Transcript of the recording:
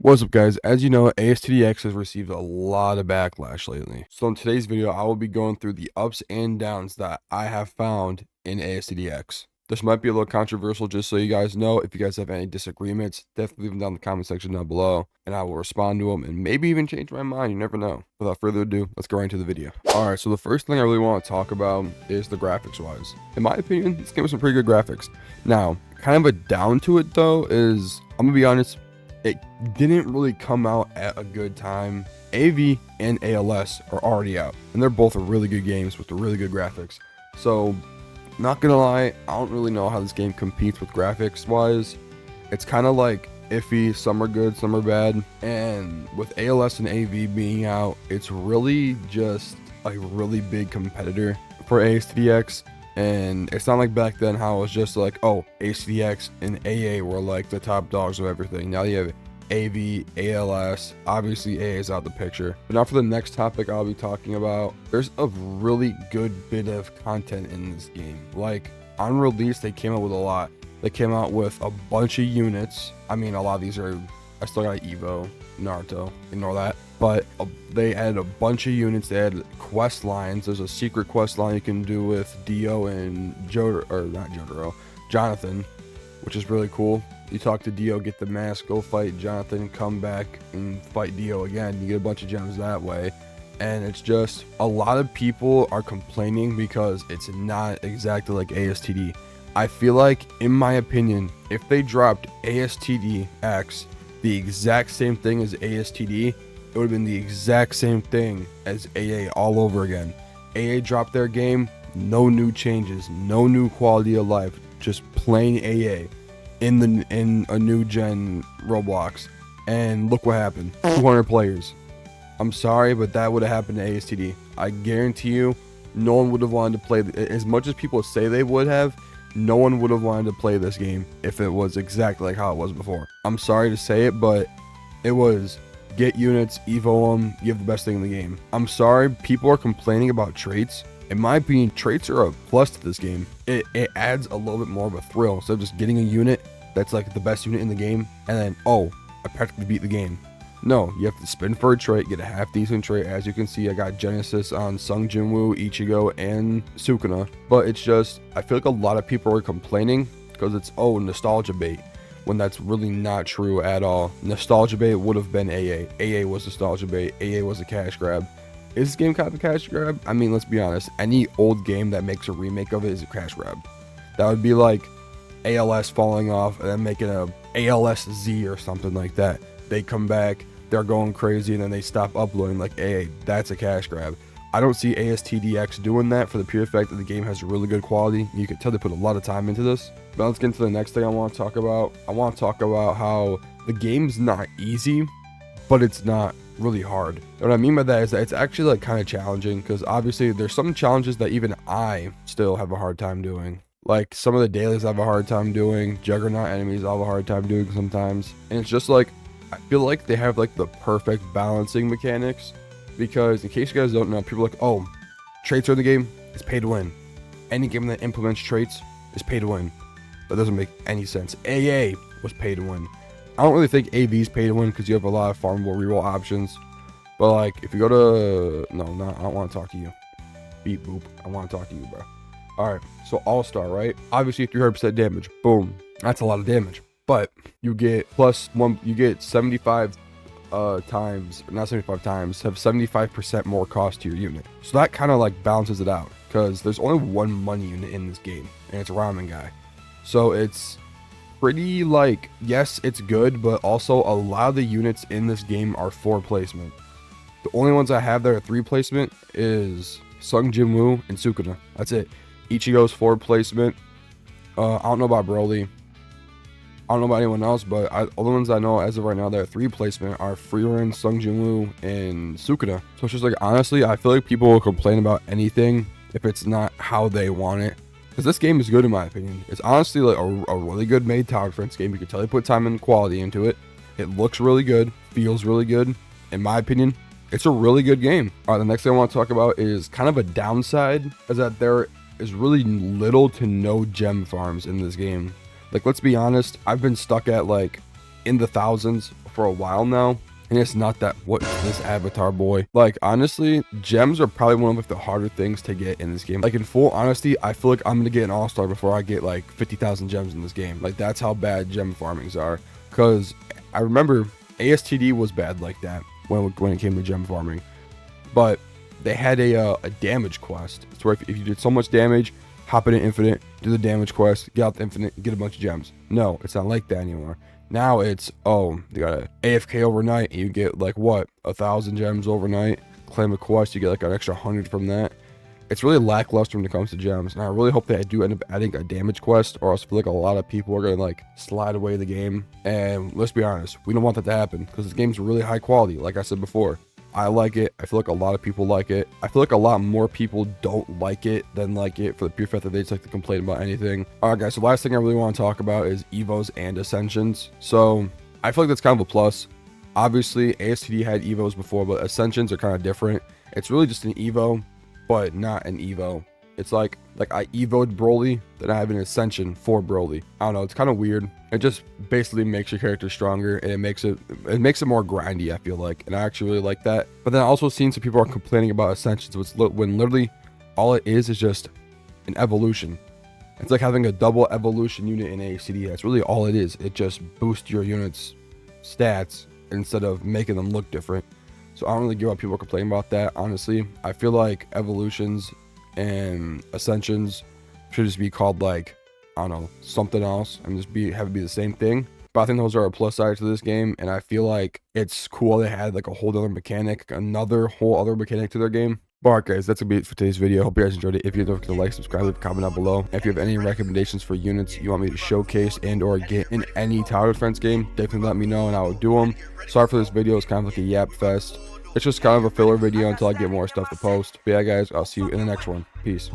What's up, guys? As you know, ASTDX has received a lot of backlash lately. So in today's video, I will be going through the ups and downs that I have found in ASTDX. This might be a little controversial, just so you guys know. If you guys have any disagreements, definitely leave them down in the comment section down below, and I will respond to them and maybe even change my mind. You never know. Without further ado, let's go right into the video. Alright, so the first thing I really want to talk about is the graphics-wise. In my opinion, this game has some pretty good graphics. Now, kind of a down to it, though, is, I'm going to be honest, it didn't really come out at a good time. AV and ALS are already out, and they're both really good games with really good graphics. So, not gonna lie, I don't really know how this game competes with graphics wise. It's kind of like iffy, some are good, some are bad. And with ALS and AV being out, it's really just a really big competitor for ASTDX. And it's not like back then how it was just like, oh, ASTDX and AA were like the top dogs of everything. Now you have AV, ALS, obviously AA is out the picture. But now for the next topic I'll be talking about, there's a really good bit of content in this game. Like, on release, they came out with a lot. They came out with a bunch of units. I mean, a lot of these are, I still got Evo, Naruto, ignore that. But they added a bunch of units. They had quest lines. There's a secret quest line you can do with Dio and Jonathan, which is really cool. You talk to Dio, get the mask, go fight Jonathan, come back and fight Dio again. You get a bunch of gems that way. And it's just, a lot of people are complaining because it's not exactly like ASTD. I feel like, in my opinion, if they dropped ASTDX, the exact same thing as ASTD, it would have been the exact same thing as AA all over again. AA dropped their game, no new changes, no new quality of life, just plain AA in a new gen Roblox. And look what happened, 200 players. I'm sorry, but that would have happened to ASTD. I guarantee you, no one would have wanted to play, as much as people say they would have, no one would have wanted to play this game if it was exactly like how it was before. I'm sorry to say it, but it was get units, evo them, you have the best thing in the game. I'm sorry, people are complaining about traits. In my opinion, traits are a plus to this game. It adds a little bit more of a thrill. Instead of just getting a unit that's like the best unit in the game, and then, oh, I practically beat the game. No, you have to spin for a trait, get a half decent trait. As you can see, I got Genesis on Sung Jinwoo, Ichigo, and Sukuna. But it's just, I feel like a lot of people are complaining because it's, oh, nostalgia bait, when that's really not true at all. Nostalgia bait would have been AA. AA was nostalgia bait. AA was a cash grab. Is this game kind of a cash grab? I mean, let's be honest. Any old game that makes a remake of it is a cash grab. That would be like ALS falling off and then making a ALS Z or something like that. They come back, they're going crazy, and then they stop uploading like AA. That's a cash grab. I don't see ASTDX doing that for the pure fact that the game has really good quality. You can tell they put a lot of time into this. But let's get into the next thing I want to talk about. I want to talk about how the game's not easy, but it's not really hard. And what I mean by that is that it's actually like kind of challenging, because obviously there's some challenges that even I still have a hard time doing. Like some of the dailies I have a hard time doing, Juggernaut enemies I have a hard time doing sometimes. And it's just like, I feel like they have like the perfect balancing mechanics, because in case you guys don't know, people are like, oh, traits are in the game, it's pay to win. Any game that implements traits is pay to win. That doesn't make any sense. AA was pay to win. I don't really think AV is pay to win because you have a lot of farmable reroll options. But like, if you go to, I don't want to talk to you. Beep boop. I want to talk to you, bro. All right, so All-Star, right? Obviously 300% damage. Boom. That's a lot of damage. But you get +1, you get 75 times, not 75 times, have 75% more cost to your unit. So that kind of like balances it out, because there's only one money unit in this game, and it's Ramen Guy. So it's pretty like, yes, it's good, but also a lot of the units in this game are 4 placement. The only ones I have that are 3 placement is Sung Jinwoo and Sukuna. That's it. Ichigo's 4 placement. I don't know about Broly. I don't know about anyone else, but all the ones I know as of right now that are 3 placement are Frieren, Sung Jinwoo, and Sukuna. So it's just like, honestly, I feel like people will complain about anything if it's not how they want it. Because this game is good in my opinion. It's honestly like a really good made tower defense game. You can tell they put time and quality into it. It looks really good, feels really good. In my opinion, it's a really good game. All right, the next thing I want to talk about is kind of a downside, is that there is really little to no gem farms in this game. Like, let's be honest, I've been stuck at like in the thousands for a while now. And it's not that, what is this avatar boy? Like, honestly, gems are probably one of the harder things to get in this game. Like, in full honesty, I feel like I'm going to get an all-star before I get like 50,000 gems in this game. Like, that's how bad gem farmings are. Because I remember ASTD was bad like that when it came to gem farming. But they had a damage quest. It's where if you did so much damage, hop in an infinite, do the damage quest, get out the infinite, get a bunch of gems. No, it's not like that anymore. Now it's, oh, you gotta AFK overnight, and you get like what, 1,000 gems overnight. Claim a quest, you get like an extra 100 from that. It's really lackluster when it comes to gems, and I really hope they do end up adding a damage quest, or else I feel like a lot of people are gonna like slide away the game. And let's be honest, we don't want that to happen because this game's really high quality. Like I said before, I like it. I feel like a lot of people like it. I feel like a lot more people don't like it than like it, for the pure fact that they just like to complain about anything. All right, guys, so last thing I really want to talk about is Evos and Ascensions. So I feel like that's kind of a plus. Obviously, ASTD had Evos before, but Ascensions are kind of different. It's really just an Evo, but not an Evo. It's like I Evo'd Broly, then I have an Ascension for Broly. I don't know, it's kind of weird. It just basically makes your character stronger, and it makes it more grindy, I feel like, and I actually really like that. But then I also seen some people are complaining about Ascensions, when literally all it is just an evolution. It's like having a double evolution unit in ASTD. That's really all it is. It just boosts your unit's stats instead of making them look different. So I don't really give up people complaining about that, honestly. I feel like evolutions and Ascensions should just be called like, I don't know, something else, and just have it be the same thing. But I think those are a plus side to this game, and I feel like it's cool they had like a whole other mechanic, another whole other mechanic to their game. But alright guys, that's gonna be it for today's video. Hope you guys enjoyed it. If you don't forget to like, subscribe, leave a comment down below. If you have any recommendations for units you want me to showcase and or get in any tower defense game, definitely let me know and I will do them. Sorry for this video, it's kind of like a yap fest. It's just kind of a filler video until I get more stuff to post. But yeah guys, I'll see you in the next one. Peace.